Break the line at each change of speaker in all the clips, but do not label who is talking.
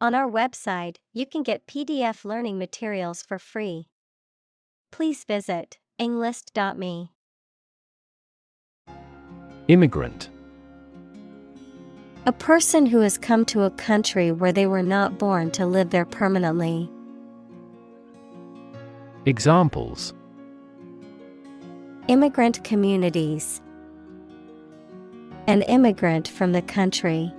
On our website, you can get PDF learning materials for free. Please visit englist.me.
Immigrant.
A person who has come to a country where they were not born to live there permanently.
Examples:
Immigrant communities. An immigrant from the country.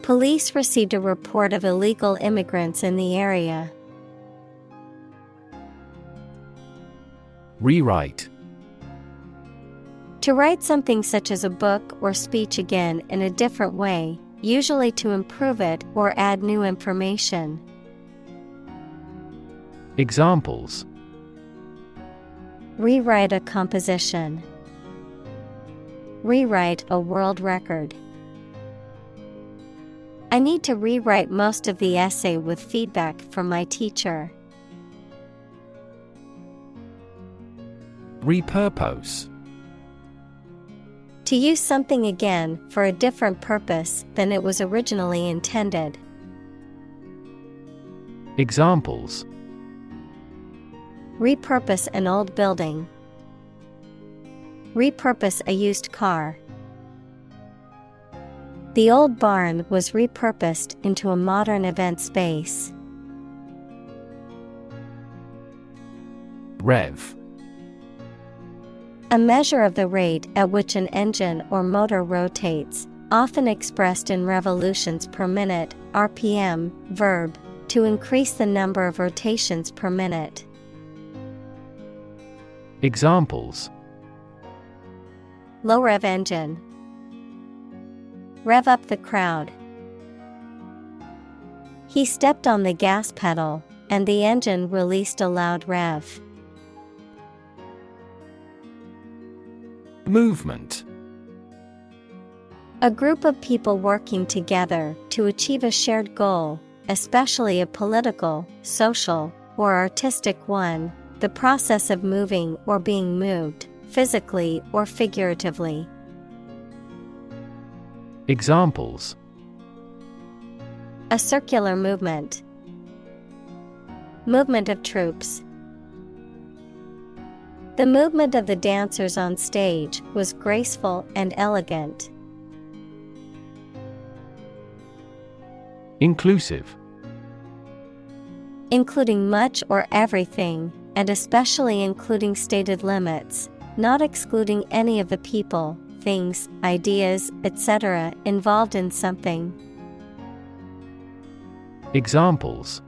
Police received a report of illegal immigrants in the area.
Rewrite.
To write something such as a book or speech again in a different way, usually to improve it or add new information.
Examples:
Rewrite a composition. Rewrite a world record. I need to rewrite most of the essay with feedback from my teacher.
Repurpose.
To use something again for a different purpose than it was originally intended.
Examples:
Repurpose an old building. Repurpose a used car. The old barn was repurposed into a modern event space.
Rev.
A measure of the rate at which an engine or motor rotates, often expressed in revolutions per minute, RPM, verb, to increase the number of rotations per minute.
Examples:
Low rev engine. Rev up the crowd. He stepped on the gas pedal, and the engine released a loud rev.
Movement.
A group of people working together to achieve a shared goal, especially a political, social, or artistic one, the process of moving or being moved, physically or figuratively.
Examples:
A circular movement. Movement of troops. The movement of the dancers on stage was graceful and elegant.
Inclusive.
Including much or everything, and especially including stated limits, not excluding any of the people, things, ideas, etc. involved in something.
Examples: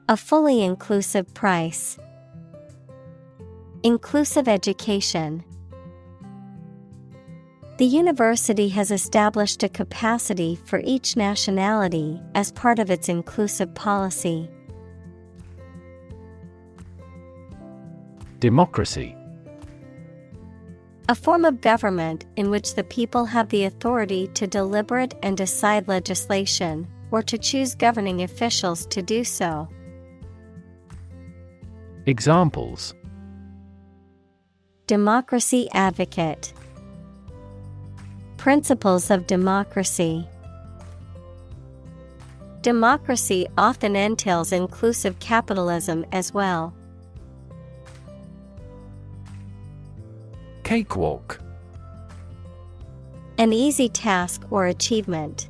A fully inclusive price. Inclusive education. The university has established a capacity for each nationality as part of its inclusive policy.
Democracy.
A form of government in which the people have the authority to deliberate and decide legislation, or to choose governing officials to do so.
Examples:
Democracy advocate. Principles of democracy. Democracy often entails inclusive capitalism as well.
Cakewalk.
An easy task or achievement.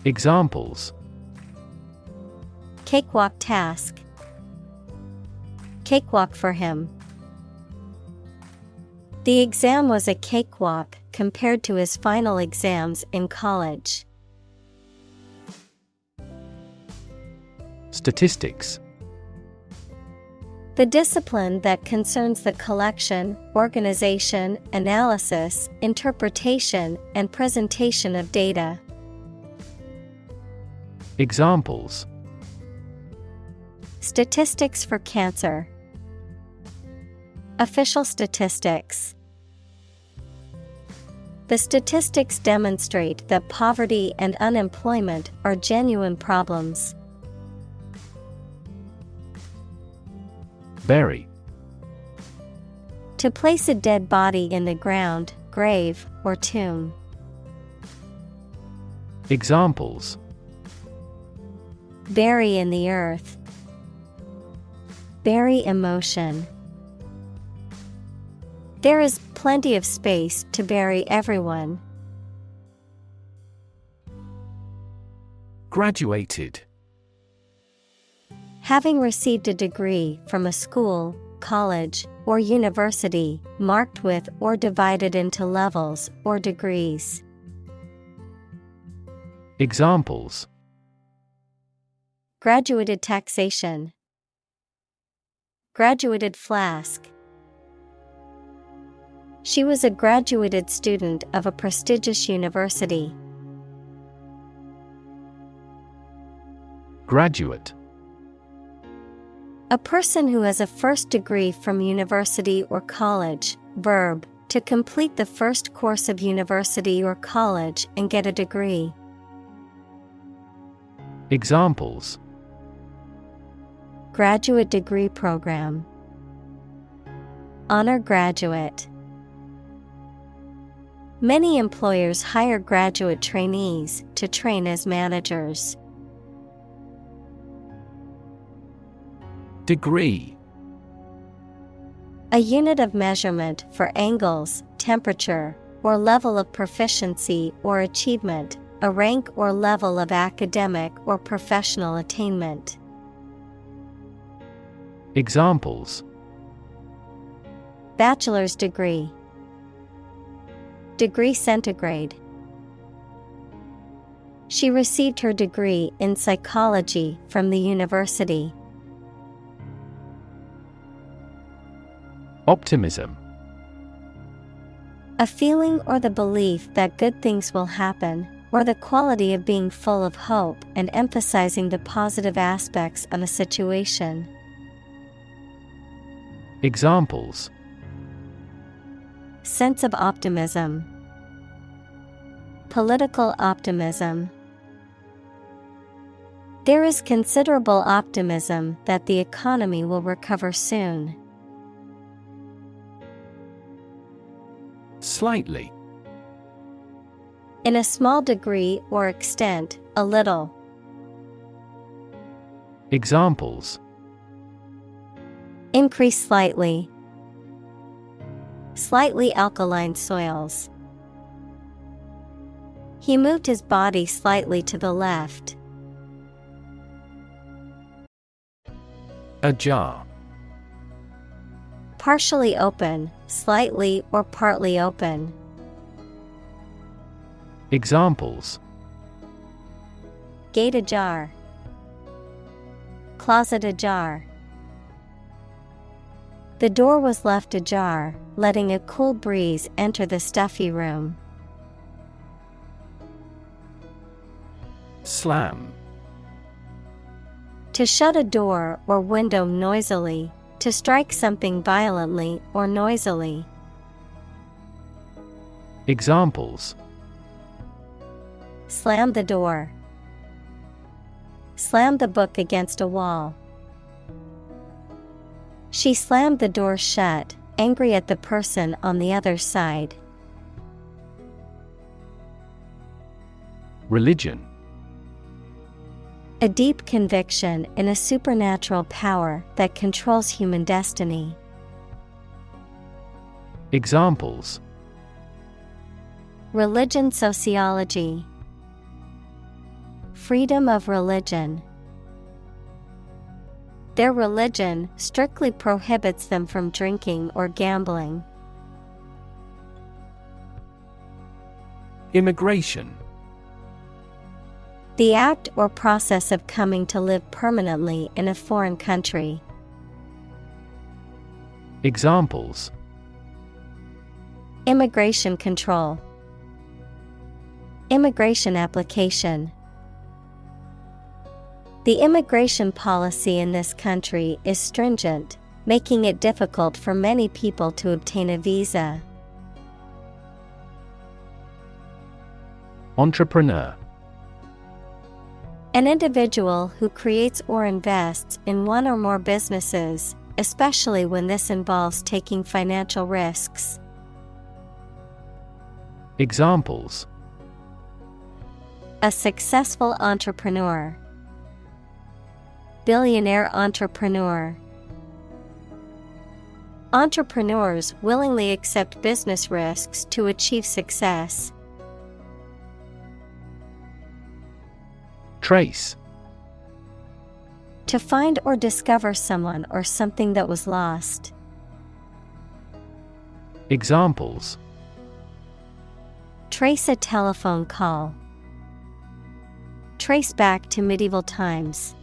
Examples:
Cakewalk task. Cakewalk for him. The exam was a cakewalk compared to his final exams in college.
Statistics.
The discipline that concerns the collection, organization, analysis, interpretation, and presentation of data.
Examples:
Statistics for cancer. Official statistics. The statistics demonstrate that poverty and unemployment are genuine problems.
Bury.
To place a dead body in the ground, grave, or tomb.
Examples:
bury in the earth, bury emotion. There is plenty of space to bury everyone.
Graduated.
Having received a degree from a school, college, or university, marked with or divided into levels or degrees.
Examples:
graduated taxation, graduated flask. She was a graduated student of a prestigious university.
Graduate.
A person who has a first degree from university or college. Verb, to complete the first course of university or college and get a degree.
Examples:
graduate degree program, honor graduate. Many employers hire graduate trainees to train as managers.
Degree.
A unit of measurement for angles, temperature, or level of proficiency or achievement, a rank or level of academic or professional attainment.
Examples:
bachelor's degree, degree centigrade. She received her degree in psychology from the university.
Optimism.
A feeling or the belief that good things will happen, or the quality of being full of hope and emphasizing the positive aspects of a situation.
Examples:
sense of optimism, political optimism. There is considerable optimism that the economy will recover soon.
Slightly.
In a small degree or extent, a little.
Examples:
increase slightly, slightly alkaline soils. He moved his body slightly to the left.
Ajar.
Partially open, slightly or partly open.
Examples:
gate ajar, closet ajar. The door was left ajar, letting a cool breeze enter the stuffy room.
Slam.
To shut a door or window noisily, to strike something violently or noisily.
Examples:
slam the door, slam the book against a wall. She slammed the door shut, angry at the person on the other side.
Religion.
A deep conviction in a supernatural power that controls human destiny.
Examples:
religion sociology, freedom of religion. Their religion strictly prohibits them from drinking or gambling.
Immigration.
The act or process of coming to live permanently in a foreign country.
Examples:
immigration control, immigration application. The immigration policy in this country is stringent, making it difficult for many people to obtain a visa.
Entrepreneur.
An individual who creates or invests in one or more businesses, especially when this involves taking financial risks.
Examples:
A successful entrepreneur. Billionaire entrepreneur. Entrepreneurs willingly accept business risks to achieve success.
Trace.
To find or discover someone or something that was lost.
Examples.
Trace a telephone call. Trace back to medieval times.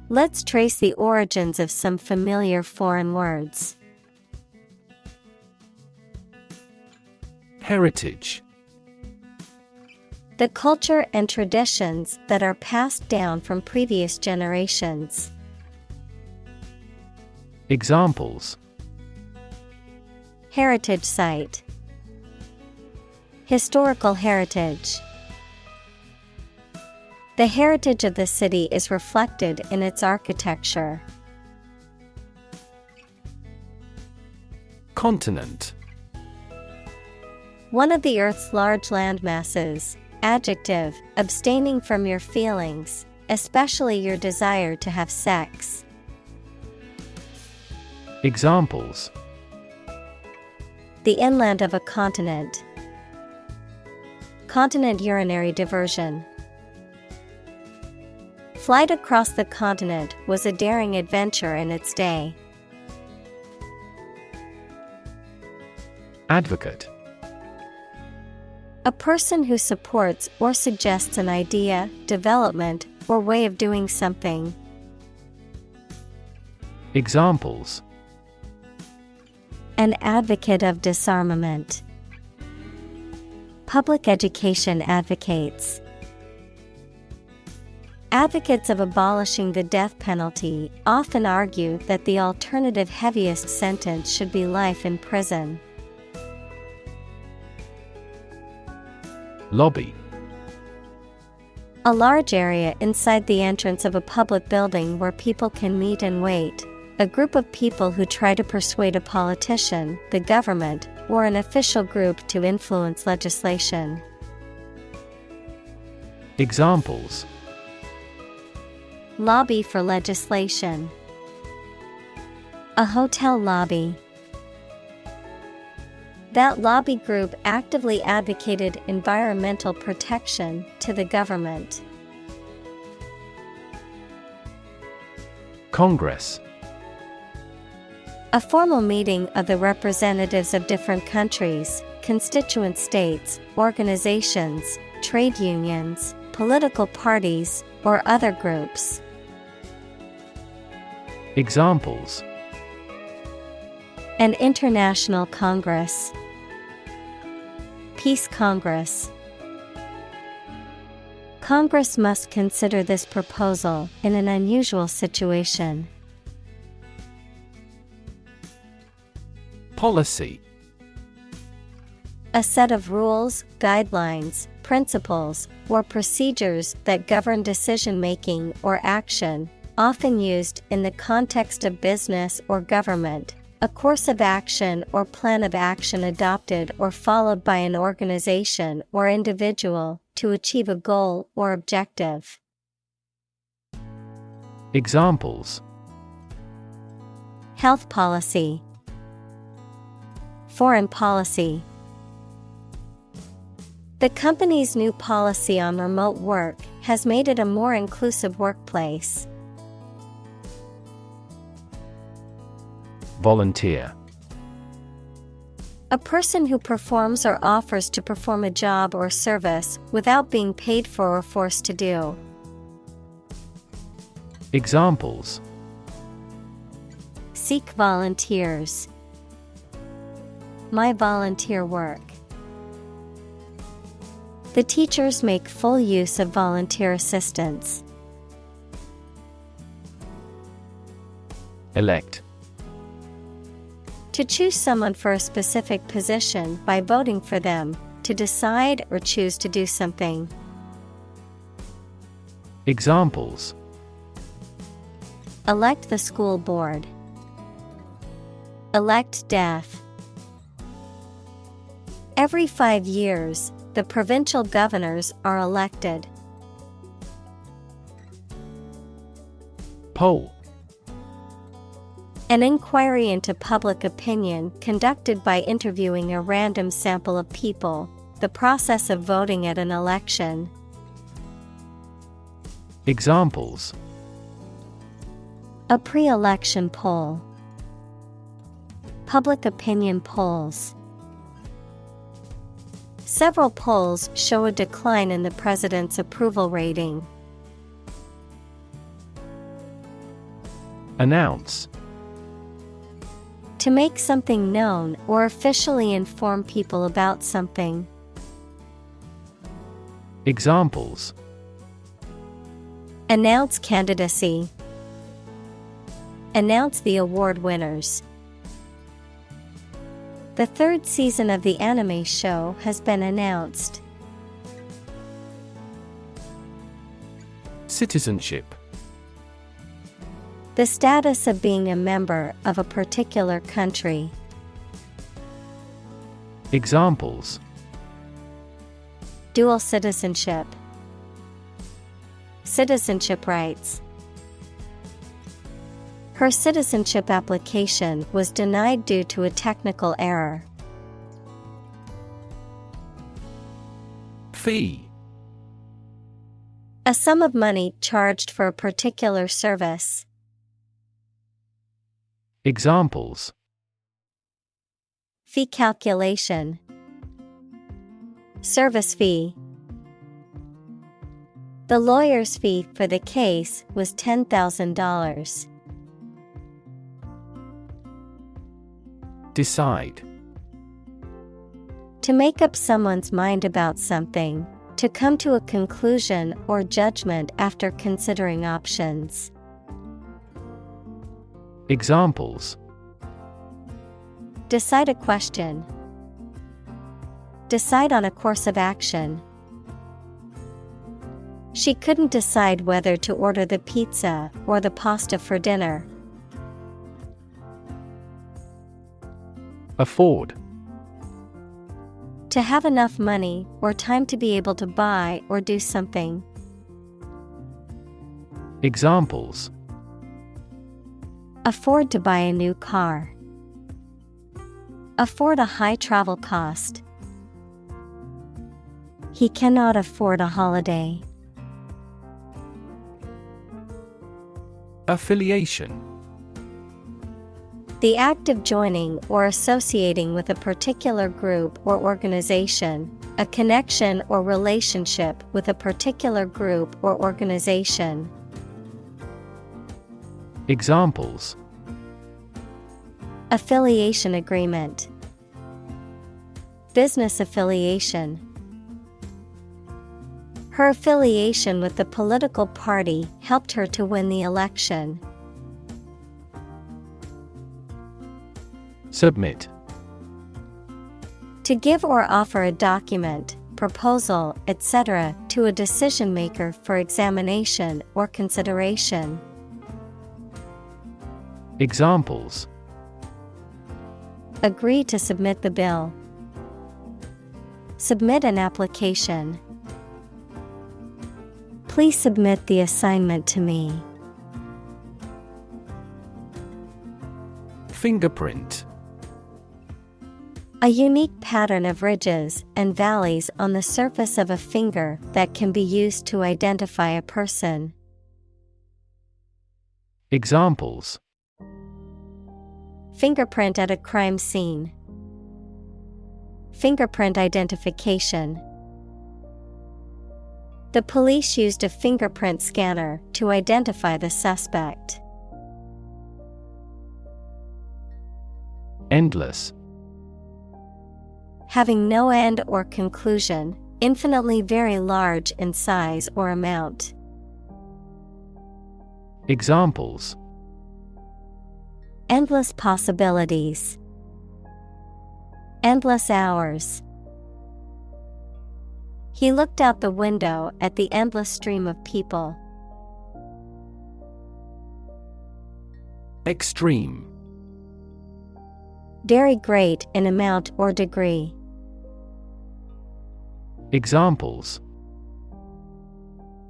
Let's trace the origins of some familiar foreign words.
Heritage.
The culture and traditions that are passed down from previous generations.
Examples.
Heritage site. Historical heritage. The heritage of the city is reflected in its architecture.
Continent.
One of the Earth's large landmasses. Adjective, abstaining from your feelings, especially your desire to have sex.
Examples.
The inland of a continent. Continent urinary diversion. Flight across the continent was a daring adventure in its day.
Advocate.
A person who supports or suggests an idea, development, or way of doing something.
Examples.
An advocate of disarmament. Public education advocates. Advocates of abolishing the death penalty often argue that the alternative heaviest sentence should be life in prison.
Lobby.
A large area inside the entrance of a public building where people can meet and wait. A group of people who try to persuade a politician, the government, or an official group to influence legislation.
Examples.
Lobby for legislation. A hotel lobby. That lobby group actively advocated environmental protection to the government.
Congress.
A formal meeting of the representatives of different countries, constituent states, organizations, trade unions, political parties, or other groups.
Examples.
An international congress. Peace Congress. Congress must consider this proposal in an unusual situation.
Policy.
A set of rules, guidelines, principles, or procedures that govern decision-making or action, often used in the context of business or government. A course of action or plan of action adopted or followed by an organization or individual to achieve a goal or objective.
Examples.
Health policy. Foreign policy. The company's new policy on remote work has made it a more inclusive workplace.
Volunteer.
A person who performs or offers to perform a job or service without being paid for or forced to do.
Examples.
Seek volunteers. My volunteer work. The teachers make full use of volunteer assistance.
Elect.
To choose someone for a specific position by voting for them, to decide or choose to do something.
Examples.
Elect the school board. Elect death. Every 5 years, The provincial governors are elected.
Poll.
An inquiry into public opinion conducted by interviewing a random sample of people, the process of voting at an election.
Examples:
A pre-election poll. Public opinion polls. Several polls show a decline in the president's approval rating.
Announce.
To make something known or officially inform people about something.
Examples:
Announce candidacy. Announce the award winners. The third season of the anime show has been announced.
Citizenship.
The status of being a member of a particular country.
Examples:
Dual citizenship. Citizenship rights. Her citizenship application was denied due to a technical error.
Fee.
A sum of money charged for a particular service.
Examples:
Fee calculation. Service fee. The lawyer's fee for the case was $10,000.
Decide.
To make up someone's mind about something, to come to a conclusion or judgment after considering options.
Examples:
Decide a question. Decide on a course of action. She couldn't decide whether to order the pizza or the pasta for dinner.
Afford.
To have enough money or time to be able to buy or do something.
Examples:
Afford to buy a new car. Afford a high travel cost. He cannot afford a holiday.
Affiliation.
The act of joining or associating with a particular group or organization, a connection or relationship with a particular group or organization.
Examples:
Affiliation agreement. Business affiliation. Her affiliation with the political party helped her to win the election.
Submit.
To give or offer a document, proposal, etc. to a decision maker for examination or consideration.
Examples:
Agree to submit the bill. Submit an application. Please submit the assignment to me.
Fingerprint.
A unique pattern of ridges and valleys on the surface of a finger that can be used to identify a person.
Examples:
Fingerprint at a crime scene. Fingerprint identification. The police used a fingerprint scanner to identify the suspect.
Endless.
Having no end or conclusion, infinitely very large in size or amount.
Examples:
Endless possibilities. Endless hours. He looked out the window at the endless stream of people.
Extreme.
Very great in amount or degree.
Examples: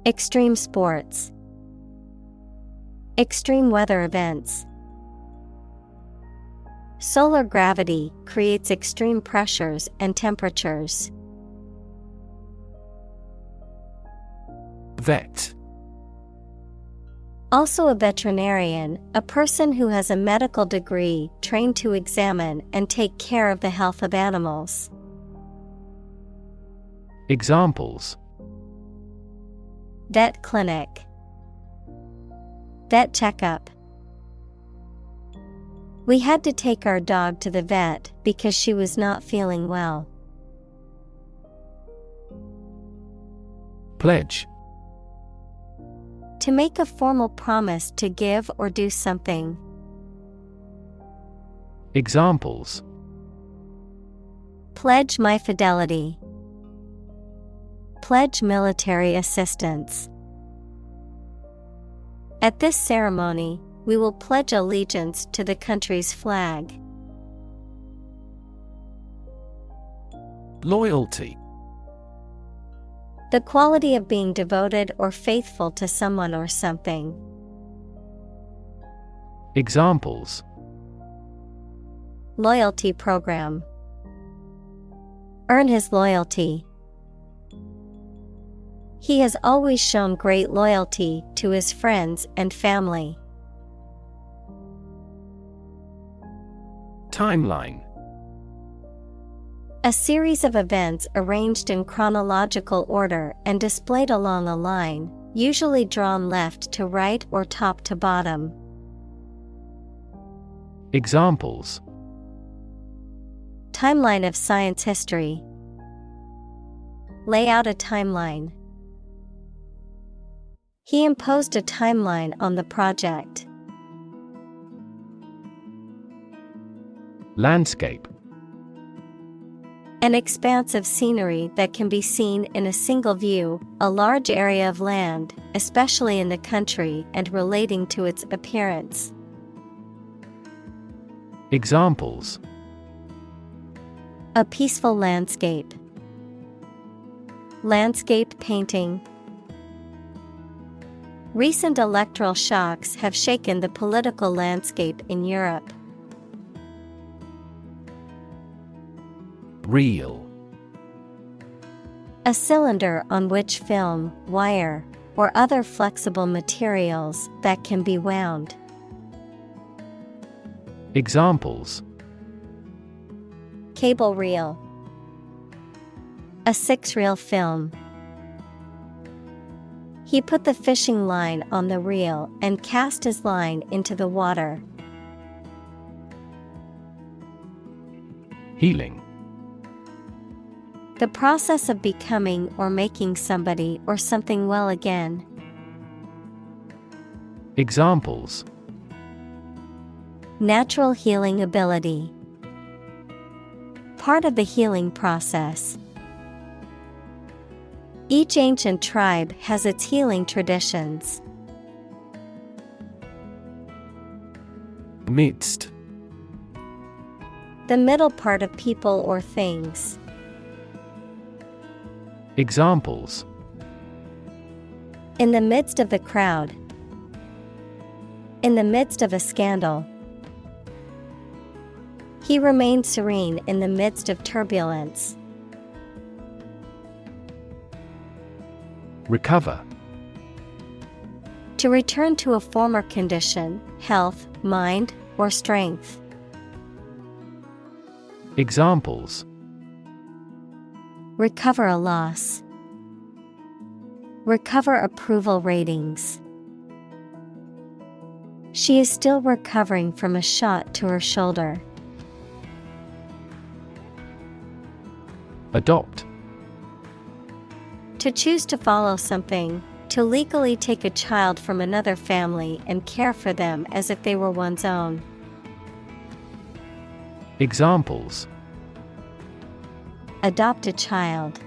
extreme sports, extreme weather events. Solar gravity creates extreme pressures and temperatures.
Vet.
Also a veterinarian, a person who has a medical degree trained to examine and take care of the health of animals.
Examples:
Vet clinic, vet checkup. We had to take our dog to the vet because she was not feeling well.
Pledge.
To make a formal promise to give or do something.
Examples:
Pledge my fidelity. Pledge military assistance. At this ceremony, we will pledge allegiance to the country's flag.
Loyalty.
The quality of being devoted or faithful to someone or something.
Examples:
Loyalty program. Earn his loyalty. He has always shown great loyalty to his friends and family.
Timeline.
A series of events arranged in chronological order and displayed along a line, usually drawn left to right or top to bottom.
Examples:
Timeline of science history. Lay out a timeline. He imposed a timeline on the project.
Landscape.
An expanse of scenery that can be seen in a single view, a large area of land, especially in the country and relating to its appearance.
Examples:
A peaceful landscape. Landscape painting. Recent electoral shocks have shaken the political landscape in Europe.
Reel.
A cylinder on which film, wire, or other flexible materials that can be wound.
Examples:
Cable reel. A 6-reel film. He put the fishing line on the reel and cast his line into the water.
Healing.
The process of becoming or making somebody or something well again.
Examples:
Natural healing ability. Part of the healing process. Each ancient tribe has its healing traditions.
Midst.
The middle part of people or things.
Examples:
In the midst of the crowd. In the midst of a scandal. He remained serene in the midst of turbulence.
Recover.
To return to a former condition, health, mind, or strength.
Examples:
Recover a loss. Recover approval ratings. She is still recovering from a shot to her shoulder.
Adopt.
To choose to follow something, to legally take a child from another family and care for them as if they were one's own.
Examples:
Adopt a child.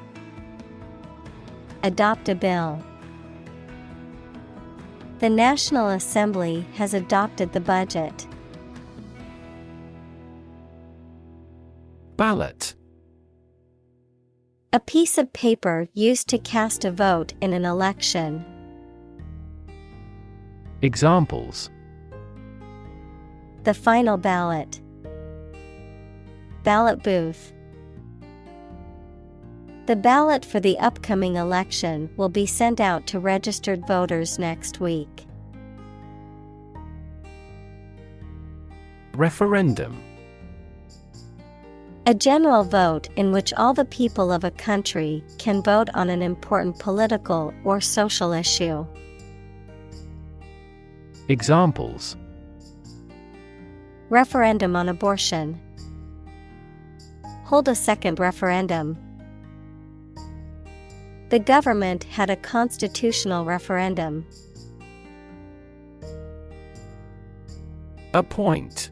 Adopt a bill. The National Assembly has adopted the budget.
Ballot.
A piece of paper used to cast a vote in an election.
Examples:
The final ballot. Ballot booth. The ballot for the upcoming election will be sent out to registered voters next week.
Referendum.
A general vote in which all the people of a country can vote on an important political or social issue.
Examples:
Referendum on abortion. Hold a second referendum. The government had a constitutional referendum.
Appoint.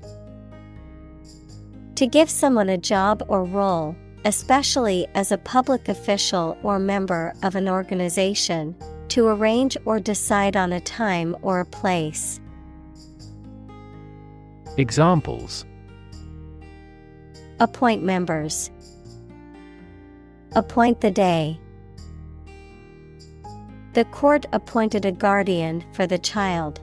To give someone a job or role, especially as a public official or member of an organization, to arrange or decide on a time or a place.
Examples:
Appoint members. Appoint the day. The court appointed a guardian for the child.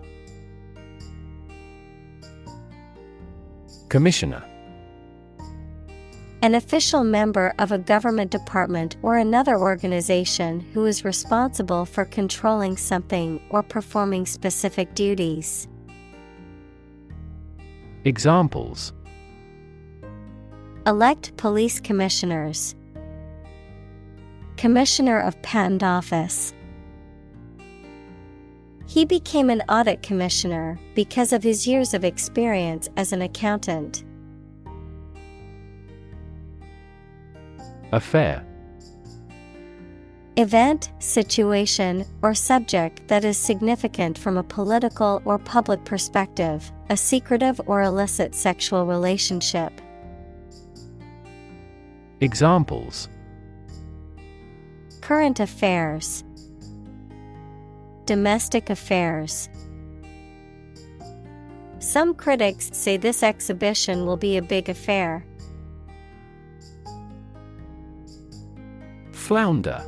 Commissioner.
An official member of a government department or another organization who is responsible for controlling something or performing specific duties.
Examples:
Elect police commissioners. Commissioner of Patent Office. He became an audit commissioner because of his years of experience as an accountant.
Affair.
Event, situation, or subject that is significant from a political or public perspective, a secretive or illicit sexual relationship.
Examples:
Current affairs. Domestic affairs. Some critics say this exhibition will be a big affair.
Flounder.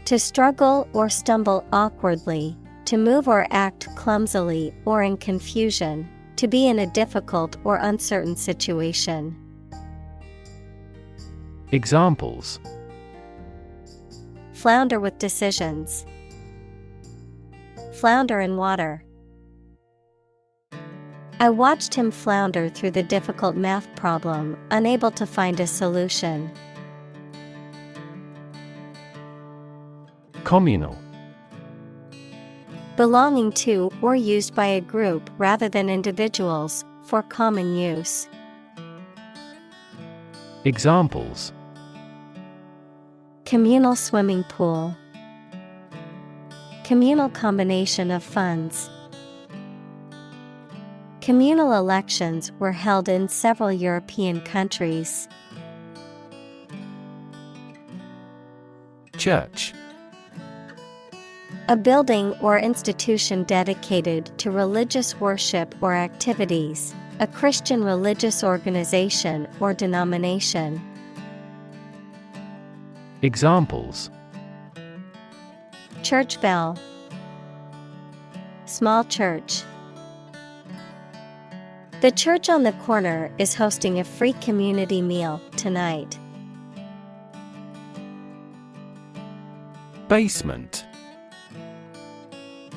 To struggle or stumble awkwardly, to move or act clumsily or in confusion, to be in a difficult or uncertain situation.
Examples:
Flounder with decisions. Flounder in water. I watched him flounder through the difficult math problem, unable to find a solution.
Communal.
Belonging to or used by a group rather than individuals, for common use.
Examples:
Communal swimming pool. Communal combination of funds. Communal elections were held in several European countries.
Church.
A building or institution dedicated to religious worship or activities, a Christian religious organization or denomination.
Examples:
Church bell. Small church. The church on the corner is hosting a free community meal tonight.
Basement.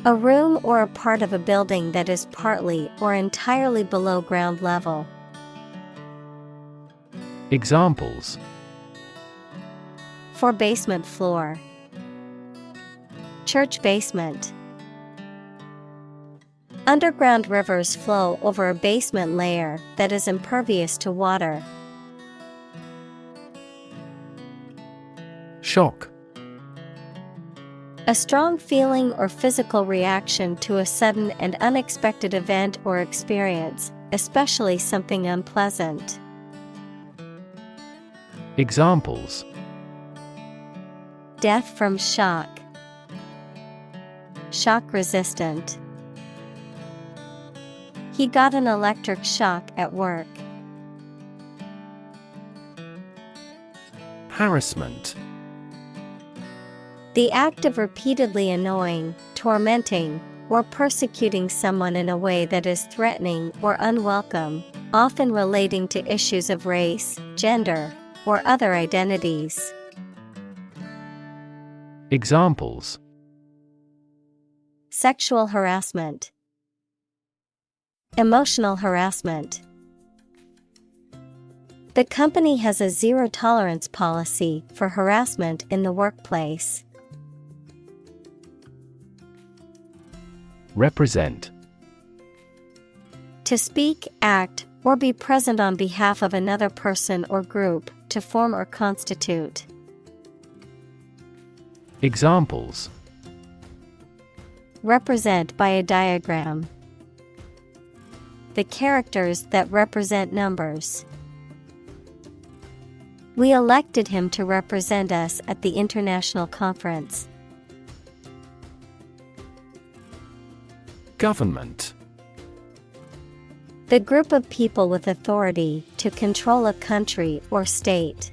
A room or a part of a building that is partly or entirely below ground level.
Examples:
For basement floor. Church basement. Underground rivers flow over a basement layer that is impervious to water.
Shock.
A strong feeling or physical reaction to a sudden and unexpected event or experience, especially something unpleasant.
Examples:
Death from shock. Shock resistant. He got an electric shock at work.
Harassment.
The act of repeatedly annoying, tormenting, or persecuting someone in a way that is threatening or unwelcome, often relating to issues of race, gender, or other identities.
Examples:
Sexual harassment, emotional harassment. The company has a zero-tolerance policy for harassment in the workplace.
Represent.
To speak, act, or be present on behalf of another person or group, to form or constitute.
Examples:
Represent by a diagram. The characters that represent numbers. We elected him to represent us at the international conference.
Government.
The group of people with authority to control a country or state.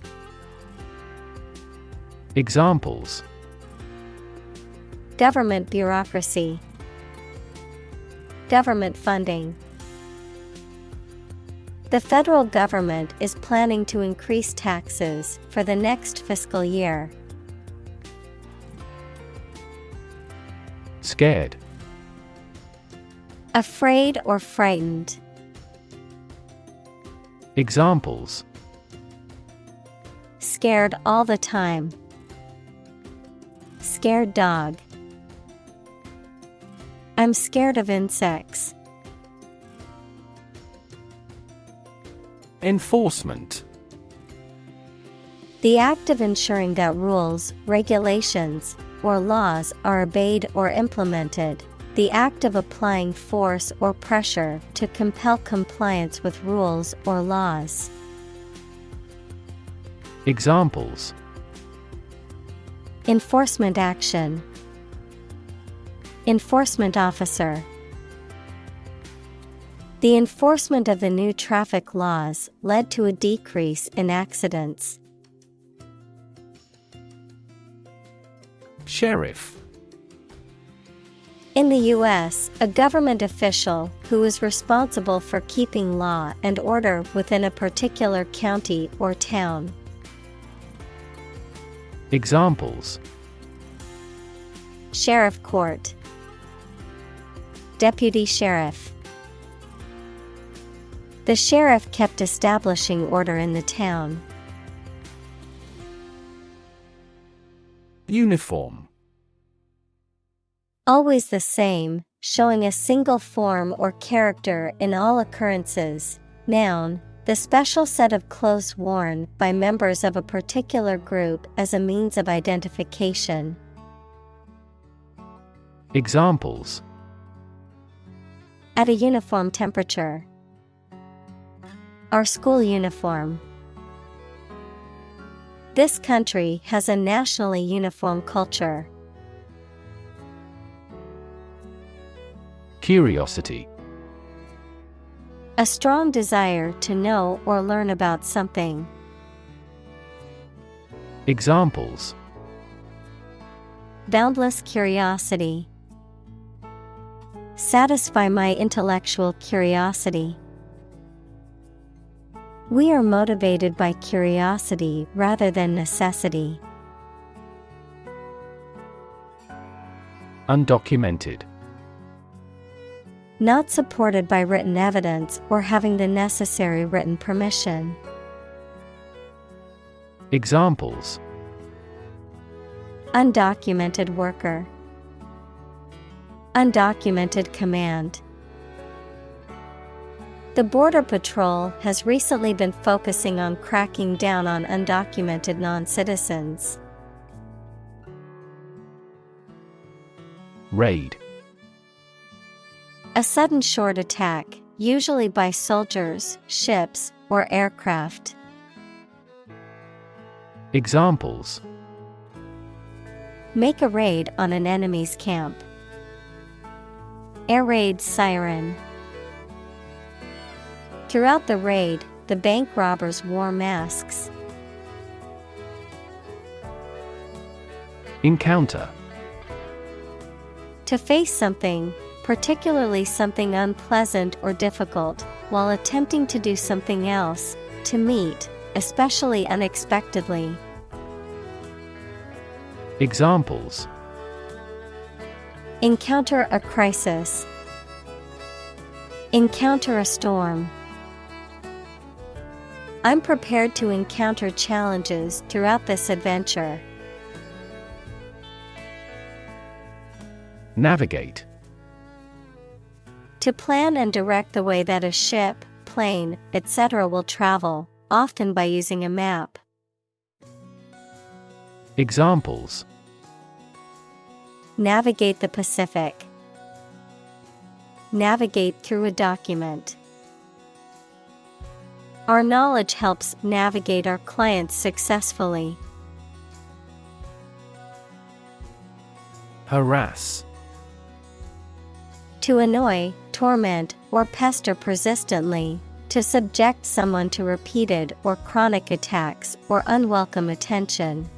Examples:
Government bureaucracy, government funding. The federal government is planning to increase taxes for the next fiscal year.
Scared.
Afraid or frightened.
Examples:
Scared all the time. Scared dog. I'm scared of insects.
Enforcement.
The act of ensuring that rules, regulations, or laws are obeyed or implemented. The act of applying force or pressure to compel compliance with rules or laws.
Examples:
Enforcement action. Enforcement officer. The enforcement of the new traffic laws led to a decrease in accidents.
Sheriff.
In the U.S., a government official who is responsible for keeping law and order within a particular county or town.
Examples:
Sheriff court. Deputy sheriff. The sheriff kept establishing order in the town.
Uniform.
Always the same, showing a single form or character in all occurrences. Noun, the special set of clothes worn by members of a particular group as a means of identification.
Examples:
At a uniform temperature. Our school uniform. This country has a nationally uniform culture.
Curiosity.
A strong desire to know or learn about something.
Examples:
Boundless curiosity. Satisfy my intellectual curiosity. We are motivated by curiosity rather than necessity.
Undocumented.
Not supported by written evidence or having the necessary written permission.
Examples:
Undocumented worker. Undocumented command. The Border Patrol has recently been focusing on cracking down on undocumented non-citizens.
Raid.
A sudden short attack, usually by soldiers, ships, or aircraft.
Examples:
Make a raid on an enemy's camp. Air raid siren. Throughout the raid, the bank robbers wore masks.
Encounter.
To face something, particularly something unpleasant or difficult, while attempting to do something else, to meet, especially unexpectedly.
Examples:
Encounter a crisis. Encounter a storm. I'm prepared to encounter challenges throughout this adventure.
Navigate.
To plan and direct the way that a ship, plane, etc. will travel, often by using a map.
Examples:
Navigate the Pacific. Navigate through a document. Our knowledge helps navigate our clients successfully.
Harass.
To annoy, torment, or pester persistently, to subject someone to repeated or chronic attacks or unwelcome attention.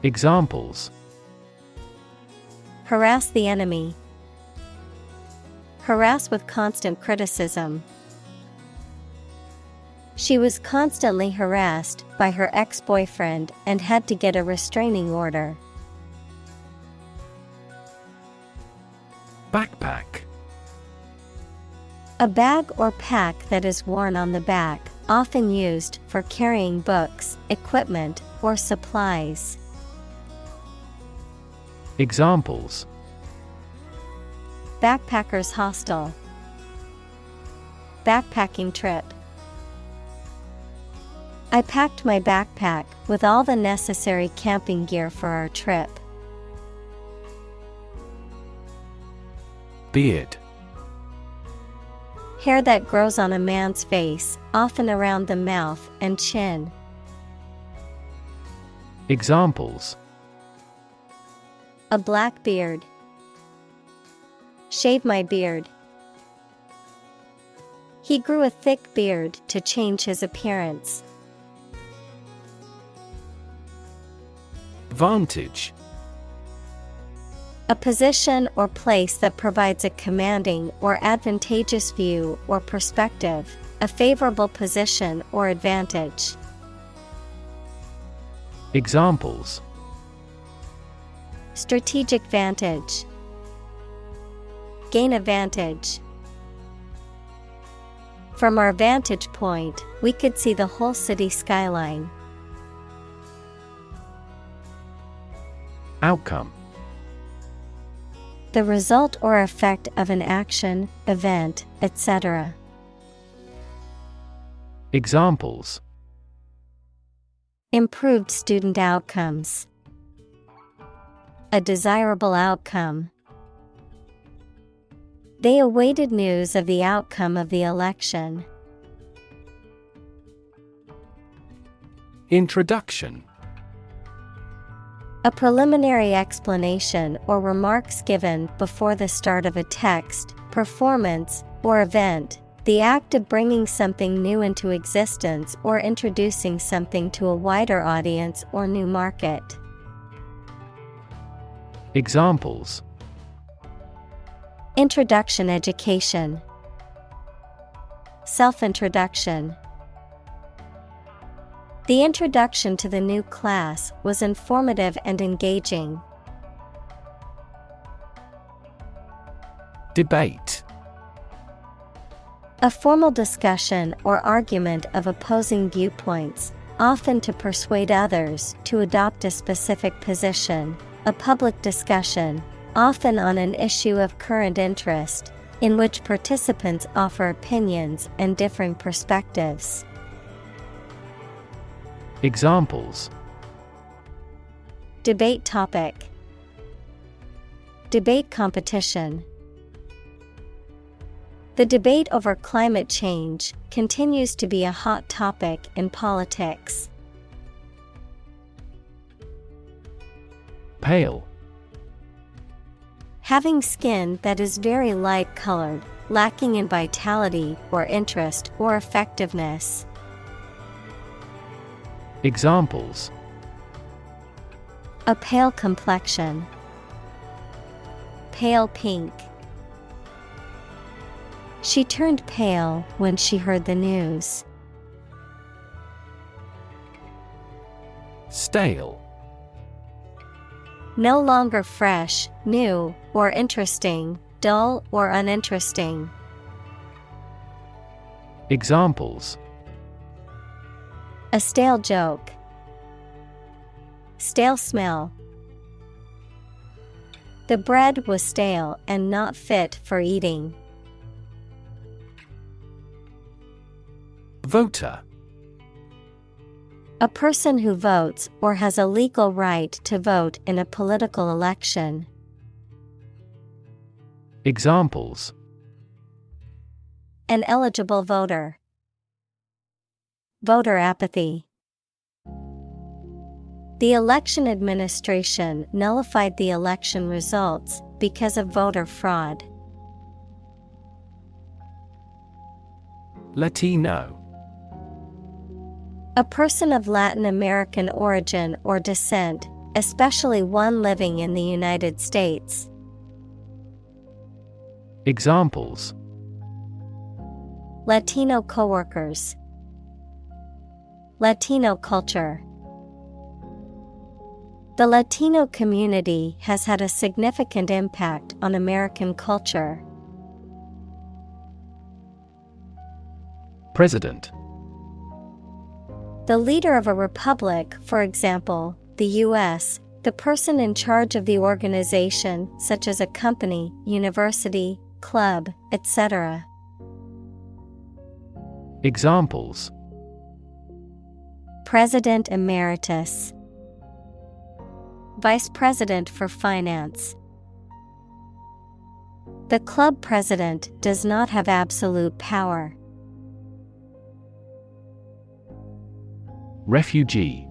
Examples:
Harass the enemy. Harass with constant criticism. She was constantly harassed by her ex-boyfriend and had to get a restraining order.
Backpack.
A bag or pack that is worn on the back, often used for carrying books, equipment, or supplies.
Examples:
Backpackers hostel. Backpacking trip. I packed my backpack with all the necessary camping gear for our trip.
Beard.
Hair that grows on a man's face, often around the mouth and chin.
Examples:
A black beard. Shave my beard. He grew a thick beard to change his appearance.
Vantage.
A position or place that provides a commanding or advantageous view or perspective, a favorable position or advantage.
Examples:
Strategic vantage. Gain a vantage. From our vantage point, we could see the whole city skyline.
Outcome.
The result or effect of an action, event, etc.
Examples:
Improved student outcomes. A desirable outcome. They awaited news of the outcome of the election.
Introduction.
A preliminary explanation or remarks given before the start of a text, performance, or event, the act of bringing something new into existence or introducing something to a wider audience or new market.
Examples:
Introduction education. Self-introduction. The introduction to the new class was informative and engaging.
Debate.
A formal discussion or argument of opposing viewpoints, often to persuade others to adopt a specific position, a public discussion, often on an issue of current interest, in which participants offer opinions and differing perspectives.
Examples:
Debate topic. Debate competition. The debate over climate change continues to be a hot topic in politics.
Pale.
Having skin that is very light colored, lacking in vitality or interest or effectiveness.
Examples:
A pale complexion. Pale pink. She turned pale when she heard the news.
Stale.
No longer fresh, new, or interesting, dull or uninteresting.
Examples:
A stale joke. Stale smell. The bread was stale and not fit for eating.
Voter.
A person who votes or has a legal right to vote in a political election.
Examples:
An eligible voter. Voter apathy. The election administration nullified the election results because of voter fraud.
Latino.
A person of Latin American origin or descent, especially one living in the United States.
Examples:
Latino coworkers. Latino culture. The Latino community has had a significant impact on American culture.
President.
The leader of a republic, for example, the U.S., the person in charge of the organization, such as a company, university, club, etc.
Examples:
President Emeritus. Vice President for Finance. The club president does not have absolute power.
Refugee.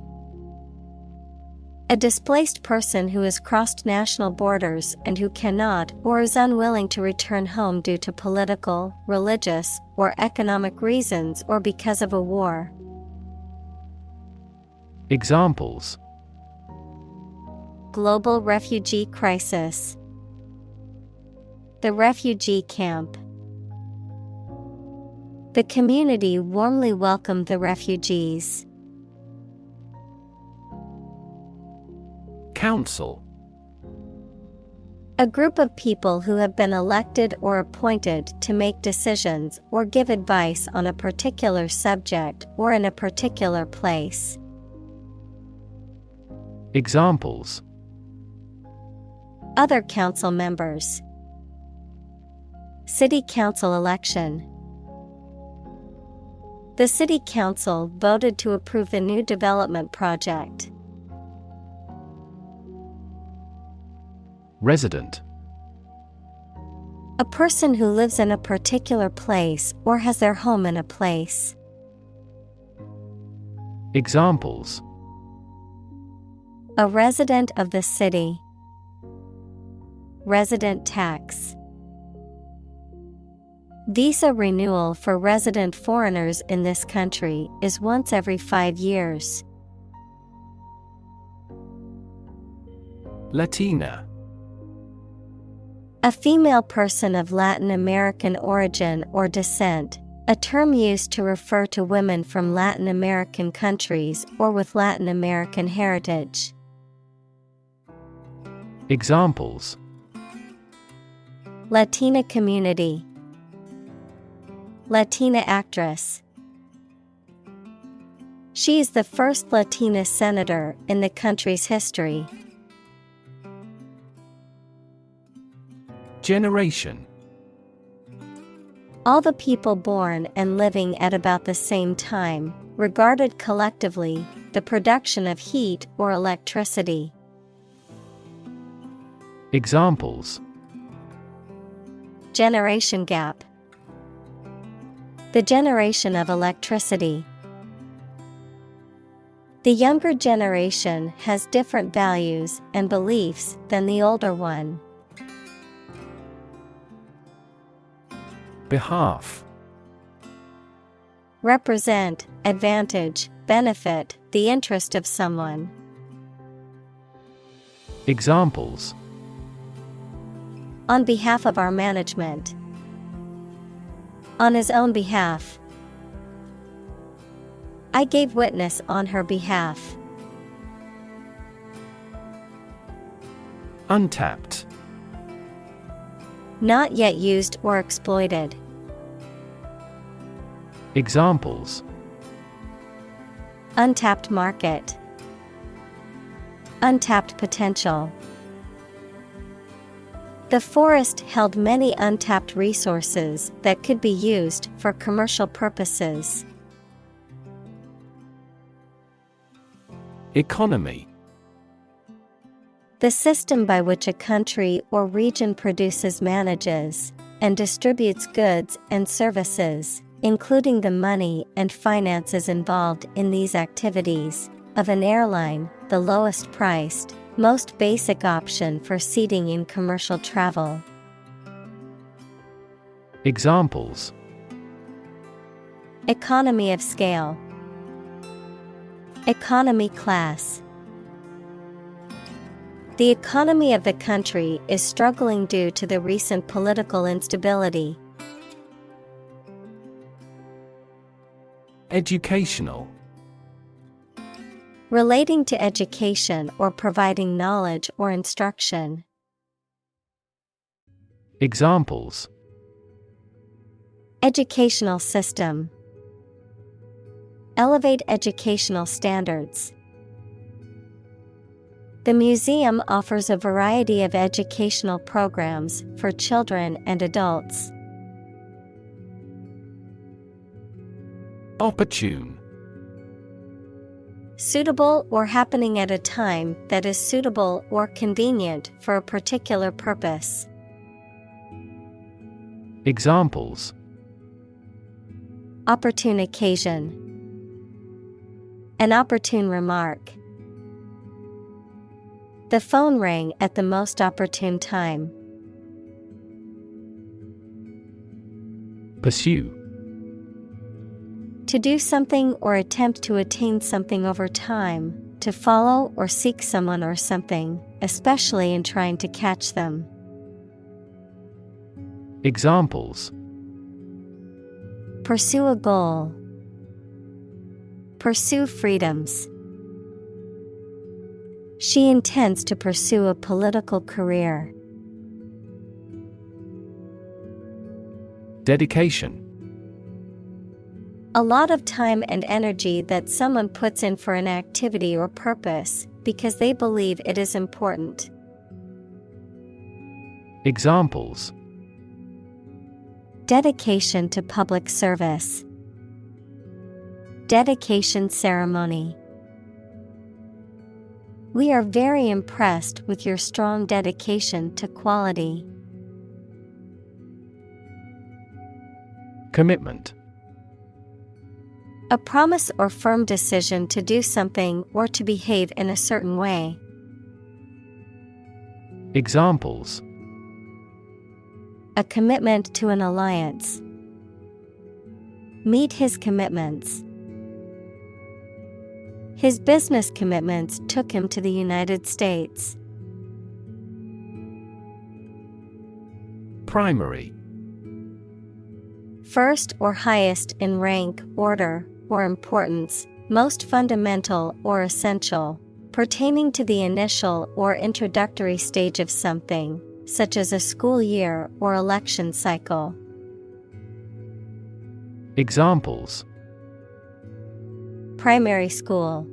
A displaced person who has crossed national borders and who cannot or is unwilling to return home due to political, religious, or economic reasons or because of a war.
Examples:
Global refugee crisis. The refugee camp. The community warmly welcomed the refugees.
Council.
A group of people who have been elected or appointed to make decisions or give advice on a particular subject or in a particular place.
Examples:
Other council members. City council election. The city council voted to approve the new development project.
Resident.
A person who lives in a particular place or has their home in a place.
Examples:
A resident of the city. Resident tax. Visa renewal for resident foreigners in this country is once every 5 years.
Latina.
A female person of Latin American origin or descent, a term used to refer to women from Latin American countries or with Latin American heritage.
Examples:
Latina community. Latina actress. She is the first Latina senator in the country's history.
Generation.
All the people born and living at about the same time, regarded collectively, the production of heat or electricity.
Examples:
Generation gap. The generation of electricity. The younger generation has different values and beliefs than the older one.
Behalf.
Represent, advantage, benefit, the interest of someone.
Examples:
On behalf of our management. On his own behalf. I gave witness on her behalf.
Untapped.
Not yet used or exploited.
Examples:
Untapped market. Untapped potential. The forest held many untapped resources that could be used for commercial purposes.
Economy.
The system by which a country or region produces, manages, and distributes goods and services, including the money and finances involved in these activities, of an airline, the lowest priced, most basic option for seating in commercial travel.
Examples:
Economy of scale. Economy class. The economy of the country is struggling due to the recent political instability.
Educational.
Relating to education or providing knowledge or instruction.
Examples:
Educational system. Elevate educational standards. The museum offers a variety of educational programs for children and adults.
Opportune.
Suitable or happening at a time that is suitable or convenient for a particular purpose.
Examples:
Opportune occasion. An opportune remark. The phone rang at the most opportune time.
Pursue.
To do something or attempt to attain something over time, to follow or seek someone or something, especially in trying to catch them.
Examples:
Pursue a goal. Pursue freedoms. She intends to pursue a political career.
Dedication.
A lot of time and energy that someone puts in for an activity or purpose because they believe it is important.
Examples:
Dedication to public service. Dedication ceremony. We are very impressed with your strong dedication to quality.
Commitment.
A promise or firm decision to do something or to behave in a certain way.
Examples:
A commitment to an alliance. Meet his commitments. His business commitments took him to the United States.
Primary.
First or highest in rank, order, or importance, most fundamental or essential, pertaining to the initial or introductory stage of something, such as a school year or election cycle.
Examples:
Primary school.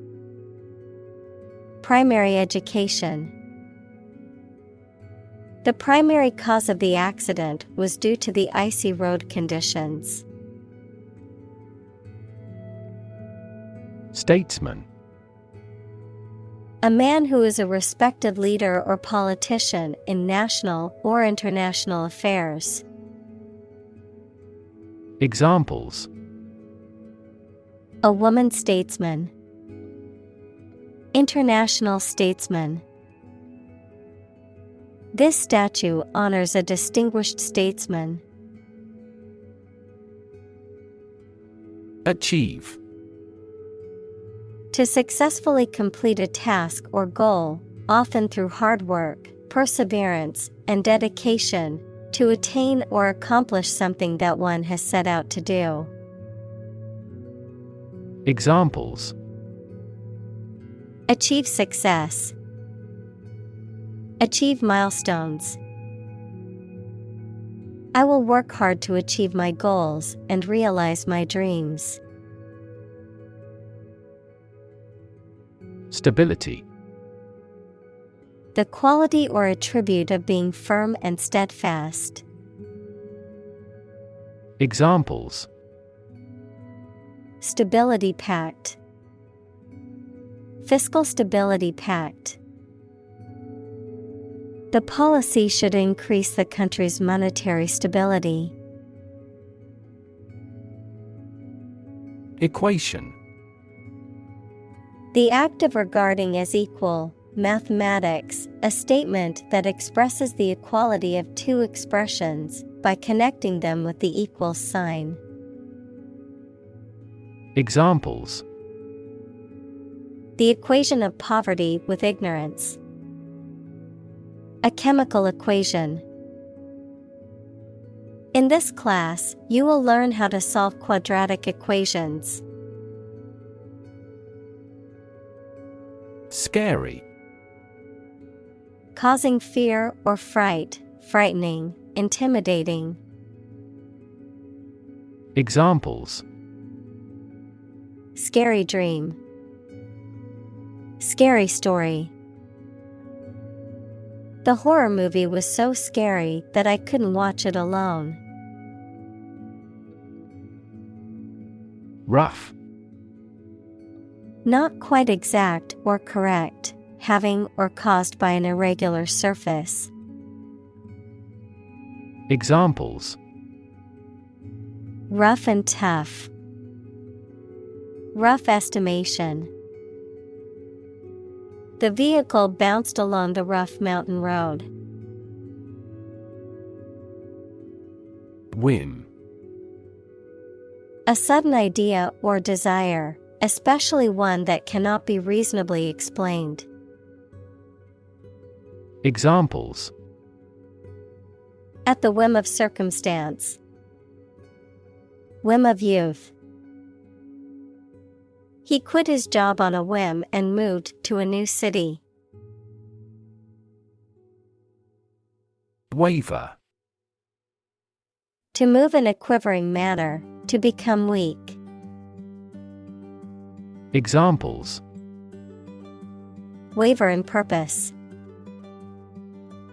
Primary education. The primary cause of the accident was due to the icy road conditions.
Statesman.
A man who is a respected leader or politician in national or international affairs.
Examples:
A woman statesman. International statesman. This statue honors a distinguished statesman.
Achieve.
To successfully complete a task or goal, often through hard work, perseverance, and dedication, to attain or accomplish something that one has set out to do.
Examples:
Achieve success. Achieve milestones. I will work hard to achieve my goals and realize my dreams.
Stability.
The quality or attribute of being firm and steadfast.
Examples:
Stability Pact. Fiscal Stability Pact. The policy should increase the country's monetary stability.
Equation.
The act of regarding as equal. Mathematics, a statement that expresses the equality of two expressions by connecting them with the equal sign.
Examples:
The equation of poverty with ignorance. A chemical equation. In this class, you will learn how to solve quadratic equations.
Scary.
Causing fear or fright, frightening, intimidating.
Examples:
Scary dream. Scary story. The horror movie was so scary that I couldn't watch it alone.
Rough.
Not quite exact or correct, having or caused by an irregular surface.
Examples:
Rough and tough. Rough estimation. The vehicle bounced along the rough mountain road.
Whim.
A sudden idea or desire, especially one that cannot be reasonably explained.
Examples:
At the whim of circumstance. Whim of youth. He quit his job on a whim and moved to a new city.
Waver.
To move in a quivering manner, to become weak.
Examples:
Waver in purpose.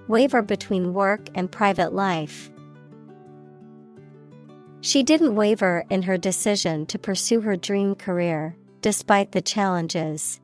Waver between work and private life. She didn't waver in her decision to pursue her dream career, despite the challenges.